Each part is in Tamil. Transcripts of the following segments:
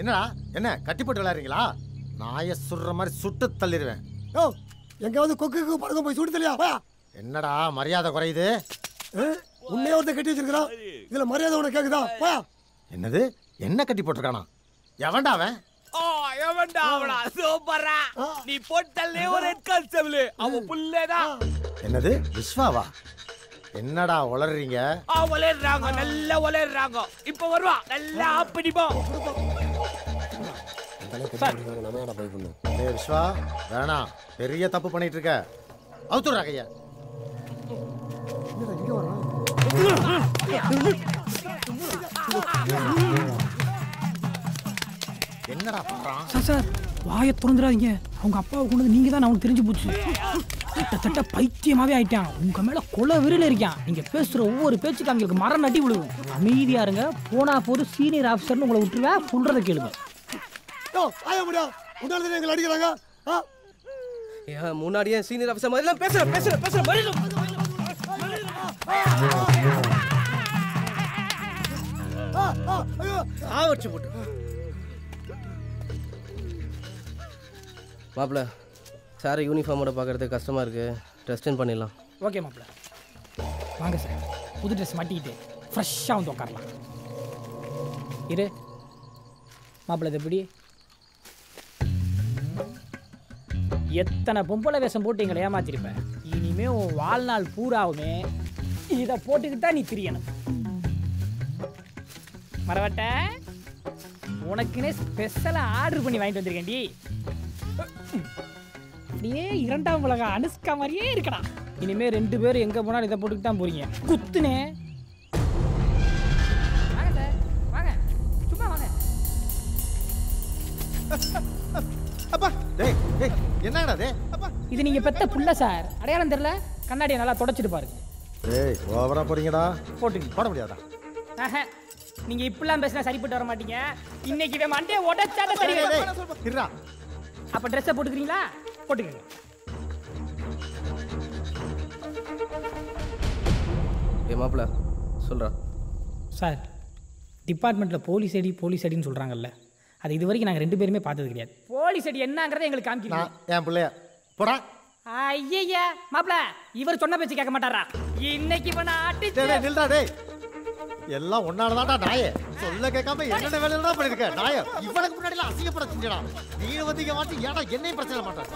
என்னடா என்ன கட்டி போட்டு விளையாடுறீங்களா? நாயை சுடுற மாதிரி சுட்டு தள்ளிடுவேன். யோ எங்காவது கொக்கு பழக்கம் போய் சுட்டு தள்ளியா? என்னடா மரியாதை குறையுது? உன்னைய ஒருத்த கட்டி வச்சிருக்கான், இதுல மரியாதை உனக்கு கேக்குதா? போயா. என்னது என்ன கட்டி போட்டிருக்கானா? எவன்டா அவன்? எவன்டா அவனா? சூப்பரா நீ போட்டல்லே ஒரு ரெட் கான்ஸ்டபிள் அவன் புள்ளேடா. என்னது விஸ்வாவா? என்னடா உளறீங்க? உளறாங்க, நல்லா உளறாங்க. இப்போ வருவா, நல்லா ஆப்பிடிப்போம். விஸ்வா வேணாம், பெரிய தப்பு பண்ணிட்டு இருக்க. அவுத்துறா கையா. என்னடா பண்றான்? சார் வாயை திறந்துடாதீங்க. அவங்க அப்பாவை கொண்டு வந்து நீங்க தான் அவனுக்கு தெரிஞ்சு போச்சு. கிட்டத்தட்ட பைத்தியமாவே ஆயிட்டான். உங்க மேல கொலை விரில இருக்கான். நீங்க பேசுற ஒவ்வொரு பேச்சுக்கு அவங்களுக்கு மரம் நட்டி விழுகும். அமைதியா இருங்க. போனா போது சீனியர் ஆஃபீஸர்னு உங்களை விட்டுருவேன். சொல்றதை கேளுங்க. எங்களை அடிக்கிறாங்க. முன்னாடியே சீனியர் ஆஃபீஸர் மாதிரி பேசுற வச்சு போட்டு மாப்பிள்ள சார் யூனிஃபார்மோட பார்க்கறதுக்கு கஷ்டமாக இருக்குது. ட்ரெஸ்டன் பண்ணிடலாம். ஓகே மாப்பிள்ள வாங்க சார். புது ட்ரெஸ் மாட்டிக்கிட்டு ஃப்ரெஷ்ஷாக வந்து உட்காரலாம். இரு மாப்பிள்ள, இது எப்படி? எத்தனை பொம்பளை வேஷம் போட்டு எங்களை ஏமாத்திருப்பேன். இனிமே உன் வாழ்நாள் பூராவுமே இதை போட்டுக்கிட்டு தான் நீ திரியணும். மரவட்ட உனக்குன்னே ஸ்பெஷலாக ஆர்டர் பண்ணி வாங்கிட்டு வந்திருக்கேன்டி. அப்படியே இரண்டாம் உலக அனுஷ்கா மாதிரியே இருக்கடா. இனிமே 2 பேரும் எங்கே போனாலும் இதை போட்டுக்கிட்டு தான் போறீங்க. குத்துனே வாங்க சார், வாங்க சும்மா வாங்க. அப்பா டேய் டேய் என்னடா டேய்? அப்பா இது நீங்க பெத்த புள்ள சார். அடையாளம் தெரியல? கண்ணாடியை நல்லா தொடச்சிட்டு பாருங்க. டேய் ஓவரா போறீங்கடா. போட்டுங்க. போட முடியாதா? நீங்க இப்படிலாம் பேசினா சரிப்பட்டு வர மாட்டீங்க. இன்னைக்கு மண்டே உடைச்சாட்ட சரி. இருடா. அப்ப ட்ரெஸ்ஸை போட்டுக்கிறீங்களா? போட்டுக்கங்க. மாப்பிள்ள சொல்கிறா சார், டிபார்ட்மெண்ட்டில் போலீஸ் அடின்னு சொல்கிறாங்கல்ல, அது இது வரைக்கும் நாங்கள் 2 பேருமே பார்த்தது கிடையாது. போலீஸ் அடி என்னங்கிறத எங்களுக்கு காமிக்கிறீங்க. என் பிள்ளைய போடா. ஐயா மாப்பிள்ள, இவர் சொன்ன பேச்சு கேட்க மாட்டாரா? இன்னைக்கு நில்டா டேய். எல்லாம் ஒன்னாலதான்டா நாயே. சொல்ல கேட்காம என்னென்ன வேலையெல்லாம் பண்ணிருக்க நாய. இவனுக்கு முன்னாடிலாம் அசிங்கப்பட செஞ்சடா. நீ வந்து இங்க மாட்டி ஏடா என்னையும் பிரச்சனை மாட்டான்.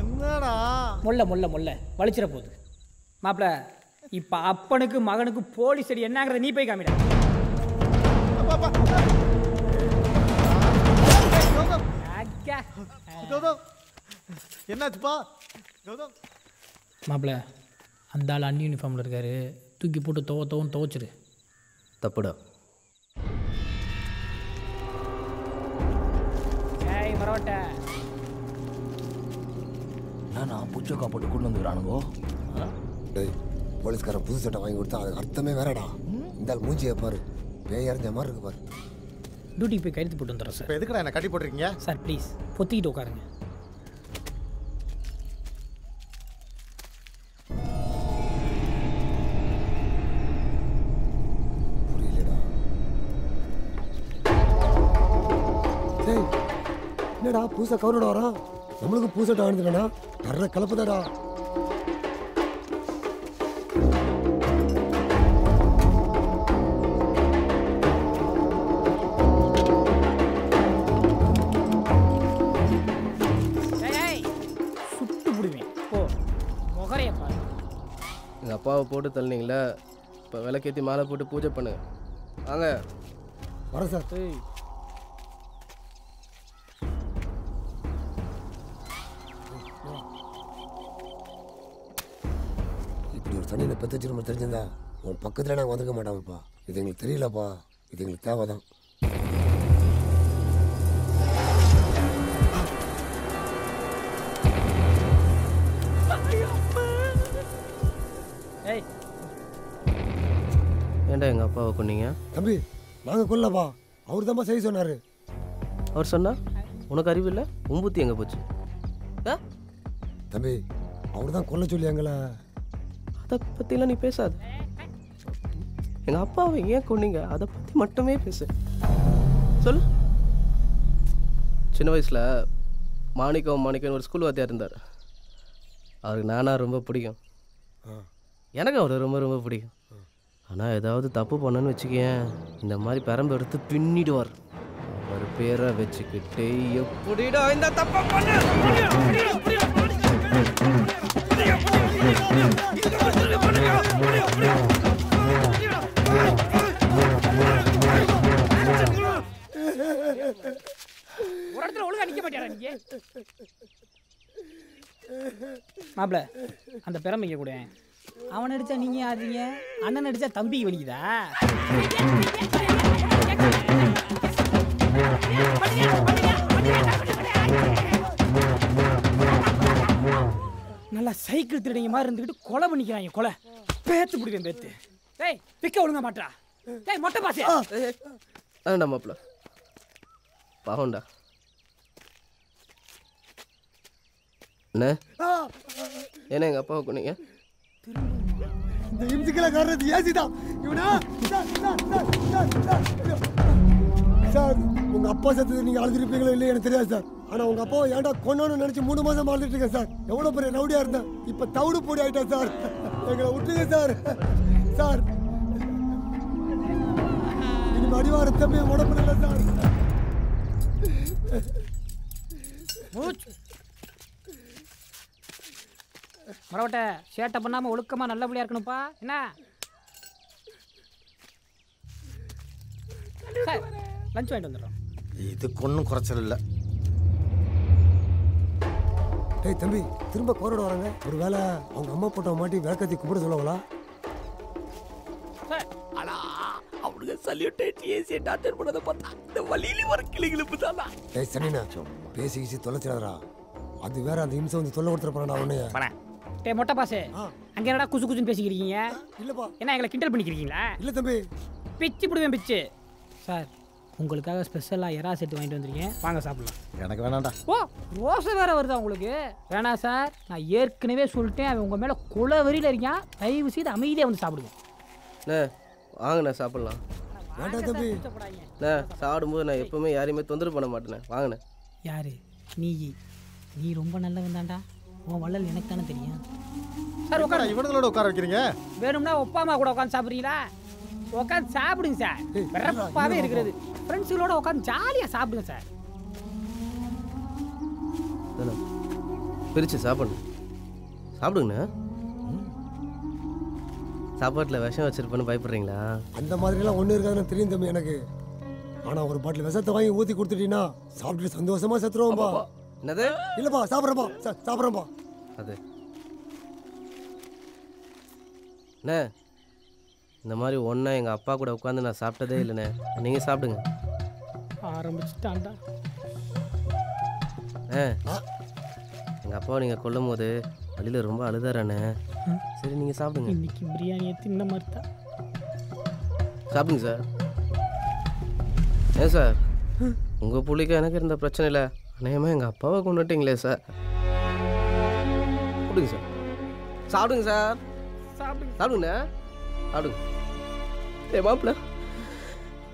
என்னடா மொல்ல வலிச்சிட போகுது. மாப்பிள்ள, இப்ப அப்பனுக்கு மகனுக்கு போலீஸ் அடி என்னங்கிறத நீ போய் காமிடா. என்னாச்சுப்பா? மாப்பிள்ள, அந்த ஆள் அன் யூனிஃபார்மில் இருக்காரு. தூக்கி போட்டு துவச்சிரு. தப்புடா. ஏய் மரவட்ட, நான் பூச்சோக்கா போட்டு கொண்டு வந்துக்கிறானுங்கோ. டேய், போலீஸ்காரன் புது சட்டை வாங்கி கொடுத்தா அதுக்கு அர்த்தமே வேறடா. இந்த மூஞ்சியை பாரு, பேய் அறிஞ்ச மாதிரி இருக்கு பாரு. டியூட்டிக்கு போய் கையெழுத்து போட்டு வந்துடுறேன் சார். இப்போ எதுக்குடா என்ன கட்டி போட்டிருக்கீங்க? சார் ப்ளீஸ் பொத்திக்கிட்டு உட்காருங்க. புரியலடா. டேய், என்னடா புதுசா கவரோட வரான்? நம்மளுக்கு புது சட்டை வாங்கிட்டுடா. தர்ற கலப்புதாடா. எங்கள் அப்பாவை போட்டு தள்ளினீங்களே, இப்போ விளக்கேற்றி மாலை போட்டு பூஜை பண்ணுங்க. வாங்க வர சார். இப்படி ஒரு சனியில் பெற்ற வச்சிருமா தெரிஞ்சிருந்தா உன் பக்கத்தில் நாங்கள் வந்துருக்க மாட்டோம்ப்பா. இது எங்களுக்கு தெரியலப்பா. இது எங்களுக்கு தேவைதான். ஏன்டா எங்கள் அப்பாவை கொன்னீங்க? தம்பி, நாங்கள் கொல்லப்பா. அவர் தான்ப்பா செய்ய சொன்னார். அவர் சொன்னா உனக்கு அறிவு இல்லை? உம்புத்தி எங்கே போச்சு? தம்பி, அவர் தான் கொல்ல சொல்லி எங்களை. அதை பற்றிலாம் நீ பேசாது. எங்கள் அப்பாவை ஏன் கொன்னீங்க அதை பற்றி மட்டுமே பேசு. சொல்லு. சின்ன வயசில் மாணிக்கம் ஒரு ஸ்கூல் வாத்தியார் இருந்தார். அவருக்கு நானா ரொம்ப பிடிக்கும். எனக்கு அவரை ரொம்ப ரொம்ப பிடிக்கும். ஆனால் ஏதாவது தப்பு பண்ணணும்னு வச்சுக்கேன், இந்த மாதிரி பெரம்பு எடுத்து பின்னிடுவார். அவர் பேரை வச்சுக்கிட்டு எப்படிடா இந்த தப்பை பண்ண ஒரு இடத்துல ஒழுங்கா நிக்க மாட்டியாடா நீங்க? மாப்பிள அந்த பெரம்பிங்க கூட அவன் அடிச்சா நீங்க ஆடுறீங்க, அண்ணன் அடிச்சா தம்பிக்கு வலிக்குதா? நல்லா சைக்கிள் திருடிங்க மாதிரி இருந்துக்கிட்டு கொலை பண்ணிக்கிறாங்க. கொலை பேத்து பிடிவேன் பேத்து. டேய் பிக்க ஒழுங்க மாட்டா. டேய் மொட்டை பாசே. ஆண்டா மாப்பிள பாவண்டா. என்ன என்ன எங்கள் அப்பாவை கொண்டீங்க? இந்த இம்சிக்கல காரணத்து ஏசிதான் இவனா. சார் உங்க அப்பா செத்தது நீங்க அழுதுருப்பீங்களோ இல்லையா எனக்கு தெரியாது சார். ஆனா உங்க அப்பாவை ஏன்டா கொண்டோன்னு நினைச்சு 3 மாசம் அழுதுட்டு இருக்கேன் சார். எவ்வளவு பெரிய ரவுடியா இருந்தேன், இப்ப தவிடு பொடி ஆயிட்டேன் சார். எங்களை விட்டுருங்க சார். சார் இனிமே அடிவார தம்பி உடம்பு இல்லை சார். மரவட்ட சேட்டை பண்ணாம ஒழுக்கமா நல்லபடியா இருக்கணும்ப்பா. என்ன சார் லஞ்ச் வாங்கிட்டு வந்துடுறோம். இதுக்கு ஒன்றும் குறைச்சல் இல்லை. டேய் தம்பி திரும்ப கோரோட வராங்க. ஒரு வேளை அவங்க அம்மா போட்டோ மாட்டி விளக்கத்தி கும்பிட சொல்லுவாங்களா? ஆனா அவனுக்கு சல்யூட் ஏசி டாக்டர் பண்ணதை பார்த்தா இந்த வழியில வர கிளிகளுப்பு தானா. டேய் சனினா பேசி தொலைச்சிடாதடா. அது வேற அந்த இம்சை வந்து தொல்லை கொடுத்துட போறான்டா உன்னைய. டேய் மொட்டை பாசே, அங்க என்னடா குசு குசுன்னு பேசிக்கிறீங்க? இல்லப்பா. என்ன எங்களை கிண்டல் பண்ணிக்கிறீங்களா? இல்ல தம்பி. பிச்சு பிடுவேன் பிச்சு. சார் உங்களுக்காக ஸ்பெஷலாக எறா செட்டு வாங்கிட்டு வந்துருக்கீங்க, வாங்க சாப்பிடலாம். எனக்கு வேணாண்டா. ஓ ரோசை வேற வருதா உங்களுக்கு? வேணாம் சார், நான் ஏற்கனவே சொல்லிட்டேன் அவன் உங்கள் மேலே குல வெறியில் இருக்கான். தயவு செய்து அமைதியாக வந்து சாப்பிடுங்க. அண்ணே வாங்கண்ணே சாப்பிட்லாம். வேண்டாம் தம்பி. அண்ணே சாப்பிடும்போது நான் எப்பவுமே யாரையுமே தொந்தரவு பண்ண மாட்டேனே. வாங்கண்ணே. யாரு நீ ரொம்ப நல்லவன் தான்டா. உன் வள்ளல் எனக்கு தானே தெரியும். சார் உட்கார. இவனங்களோட உட்கார வைக்கிறீங்க? வேணும்னா ஒப்பாமா கூட உட்காந்து சாப்பிட்றீங்களா? உட்காந்து சாப்பிடுங்க சார். வெறப்பாவே இருக்கிறது. ஃப்ரெண்ட்ஸுகளோட உட்காந்து ஜாலியாக சாப்பிடுங்க சார். பிரித்து சாப்பிடுங்கண்ணே. சாப்பாட்டில் விஷம் வச்சிருப்பேன்னு பயப்படுறீங்களா? அந்த மாதிரிலாம் ஒன்றும் இருக்காதுன்னு தெரியும் தம்பி எனக்கு. ஆனால் ஒரு பாட்டில் விஷத்தை வாங்கி ஊற்றி கொடுத்துட்டீங்கன்னா சாப்பிட்டு சந்தோஷமா செத்துருவோம்பா. என்னது? இல்லைப்பா சாப்பிட்றப்பா சாப்பிட்றப்பா. அது அண்ணே இந்த மாதிரி ஒன்றா எங்கள் அப்பா கூட உட்காந்து நான் சாப்பிட்டதே இல்லைண்ணே. நீங்கள் சாப்பிடுங்க. ஆரம்பிச்சுட்டான்டா. எங்கள் அப்பாவை நீங்கள் கொல்லும் போது வழியில் ரொம்ப அழுதாராண்ணே. சரி நீங்கள் சாப்பிடுங்க. இன்னைக்கு பிரியாணியை தின்ன மாதிரி தான். சாப்பிடுங்க சார். ஏன் சார் உங்கள் பிள்ளைக்கு எனக்கு இருந்த பிரச்சனை இல்லை, அநேகமாக எங்கள் அப்பாவை கொண்டுட்டீங்களே சார். சாப்பிடுங்க சார். சாப்பிடுங்க சார். சாப்பிடுங்கண்ணே சாப்பிடுங்க. ஏ மாப்பிள்ள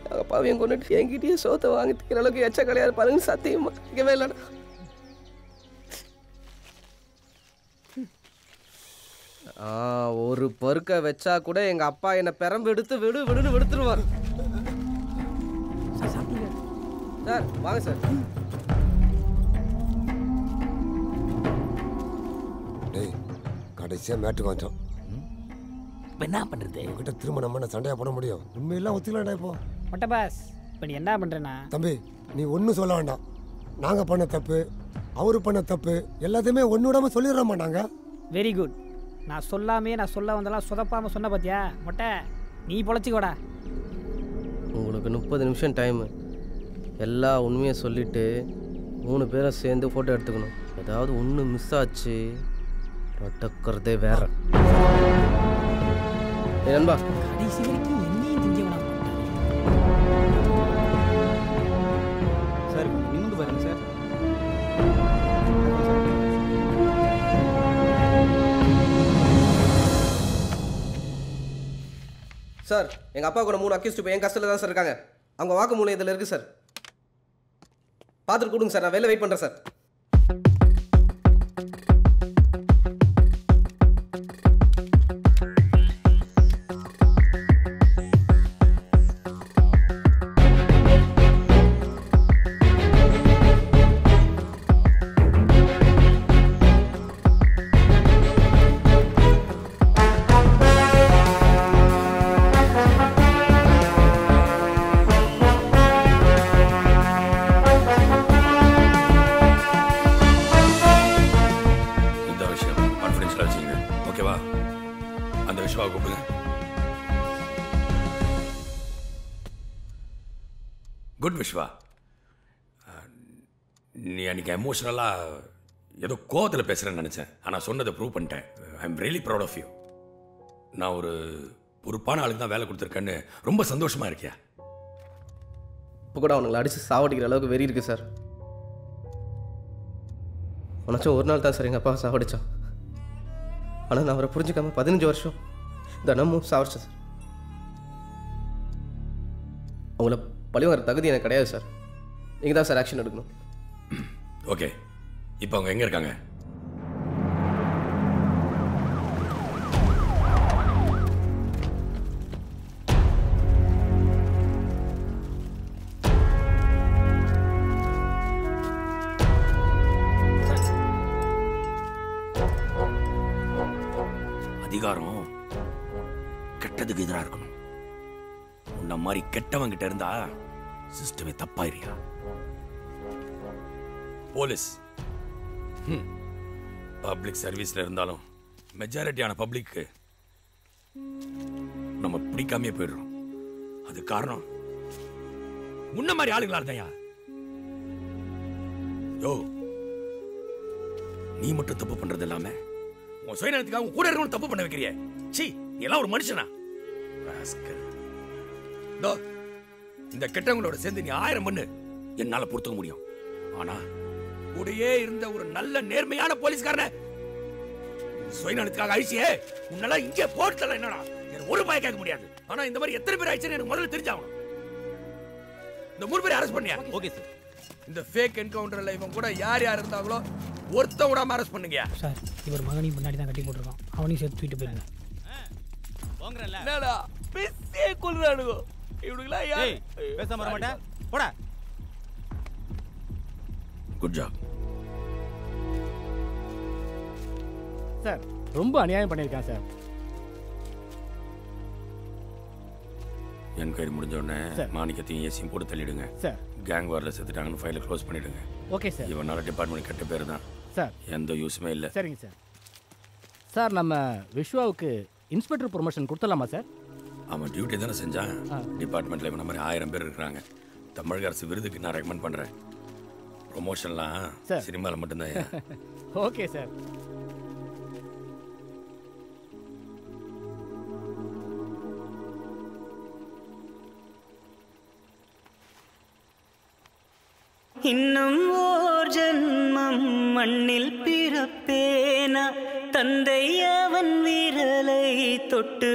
எங்கள் அப்பாவையும் கொண்டுட்டு என்கிட்டயே சோத்தை வாங்கி திக்கிற அளவுக்கு எச்ச கிடையாது பாருங்க. சத்தியமா இருக்கவே இல்லைண்ணா. ஒரு பருக்க வச்சா கூட எங்க அப்பா என்னை பெரம்பு எடுத்து விடுன்னு விடுத்துருவார். சார் வாங்க சார். டேய் கடைசியாக மேட்டுக்கு வந்துட்டோம். என்ன பண்றது? உங்ககிட்ட திரும்ப நம்ம சண்டையாக போட முடியும். உண்மையெல்லாம் ஒத்துக்கலாம்டா. இப்போ மொட்டை பாஸ் இப்போ நீ என்ன பண்ணுறேன்னா தம்பி நீ ஒன்றும் சொல்ல வேண்டாம். நாங்கள் பண்ண தப்பு அவரு பண்ண தப்பு எல்லாத்தையுமே ஒன்று விடாமல் சொல்லிடுறோமா நாங்கள். Very good. நான் சொல்ல வந்தெல்லாம் சொதப்பாமல் சொன்ன பார்த்தியா மொட்டை? நீ பொழைச்சிக்கோடா. உங்களுக்கு 30 நிமிஷம் டைமு. எல்லா உண்மையை சொல்லிவிட்டு 3 பேரும் சேர்ந்து ஃபோட்டோ எடுத்துக்கணும். ஏதாவது ஒன்று மிஸ் ஆச்சு நடக்கிறதே வேற. நண்பா கடைசி வரைக்கும் என்னையும் திஞ்சவனா சார் நிமிந்து பாருங்க சார். சார் எங்கள் அப்பா கூட 3 அக்யூஸ்ட் இப்போ என் கஸ்டடியில் தான் சார் இருக்காங்க. அவங்க வாக்குமூலம் இதில் இருக்குது சார். பார்த்துட்டு கொடுங்க சார், நான் வெளில வெயிட் பண்ணுறேன் சார். குட் விஷ்வா, நீ அன்றைக்கி எமோஷ்னலாக ஏதோ கோவத்தில் பேசுகிறேன்னு நினச்சேன். ஆனால் சொன்னதை ப்ரூவ் பண்ணிட்டேன். I am really proud of you. நான் ஒரு பொறுப்பான ஆளுக்கு தான் வேலை கொடுத்துருக்கேன்னு ரொம்ப சந்தோஷமாக இருக்கியா? இப்போ கூட அவனுங்களை அடித்து சாவடிக்கிற அளவுக்கு வெறி இருக்குது சார். உனச்சும் ஒரு நாள் தான் சார் எங்கள் அப்பாவை சாவடித்தான். ஆனால் நான் அவரை புரிஞ்சுக்காம 15 வருஷம் தினமும் சாவடிச்சேன் சார். அவங்கள பழி வர தகுதி எனக்கு கிடையாது சார். நீங்கள் தான் சார் ஆக்ஷன் எடுக்கணும். ஓகே, இப்போ அவங்க எங்கே இருக்காங்க? அதிகாரம் கெட்டதுக்கு எதிராக இருக்கணும். உன்ன மாதிரி கெட்டவங்கிட்ட இருந்தா சிஸ்டமே தப்பாயிரியா? போலீஸ் பப்ளிக் சர்வீஸ்ல இருந்தாலும் மெஜாரிட்டியான பப்ளிக்கு நம்ம பிடிக்காமே போயிடுறோம். அது காரணம் முன்ன மாதிரி ஆளுங்களா இருக்கையா? யோ, நீ மட்டும் தப்பு பண்றது இல்லாம உன் சுயநலத்துக்காக கூட இருக்கணும் தப்பு பண்ண வைக்கிறிய. சீ, நீ எல்லாம் ஒரு மனுஷனா? இந்த கெட்டவங்களோட சேர்ந்து நீ 1000 பண்ணு, என்னால பொறுத்துக்க முடியும். ஆனா கூடயே இருந்த ஒரு நல்ல நேர்மையான போலீஸ்காரனை சுயநலத்துக்காக அழிச்சியே, உன்னால இங்கே போட்டல என்னடா எனக்கு ஒரு பய கேட்க முடியாது. ஆனா இந்த மாதிரி எத்தனை பேர் ஆயிடுச்சுன்னு எனக்கு முதல்ல தெரிஞ்சாகணும். இந்த 3 பேரை அரெஸ்ட் பண்ணியா? Okay sir. இந்த ஃபேக் என்கவுண்டர்ல இவங்க கூட யார் யார் இருந்தாங்களோ ஒருத்த விடாம அரெஸ்ட் பண்ணுங்க சார். இவர் மகனையும் முன்னாடி தான் கட்டி போட்டுருக்கான். அவனையும் சேர்த்து தூக்கிட்டு போயிருங்க. என்னடா பிஸே கொல்றானுங்க இவனுங்களா? யார் பேசாம வர மாட்டே? போடா. Good job sir. ரொம்ப அநியாயம் பண்ணியிருக்கான் சார். என்கொயரி முடிஞ்ச உடனே மாணிக்கத்தையும் ஏசியும் போட்டு தள்ளிடுங்க சார். கேங் வாரில் செத்துட்டாங்கன்னு ஃபைலை க்ளோஸ் பண்ணிடுங்க. Okay sir. இவனால டிபார்ட்மெண்ட் கெட்ட பேர் தான் சார். எந்த யூஸுமே இல்லை. சரிங்க சார். சார், நம்ம விஸ்வாவுக்கு இன்ஸ்பெக்டர் ப்ரொமோஷன் கொடுத்துடலாமா சார்? அவன் டியூட்டி தானே செஞ்சான். டிபார்ட்மெண்ட்டில் இவன் மாதிரி 1000 பேர் இருக்கிறாங்க. தமிழக அரசு விருதுக்கு நான் ரெக்கமெண்ட் பண்ணுறேன். ப்ரொமோஷன்லாம் சினிமாவில் மட்டும்தான். Okay sir. இன்னும் ஓர் ஜன்மம் மண்ணில் பிறப்பேனா, தந்தை அவன் விரலை தொட்டு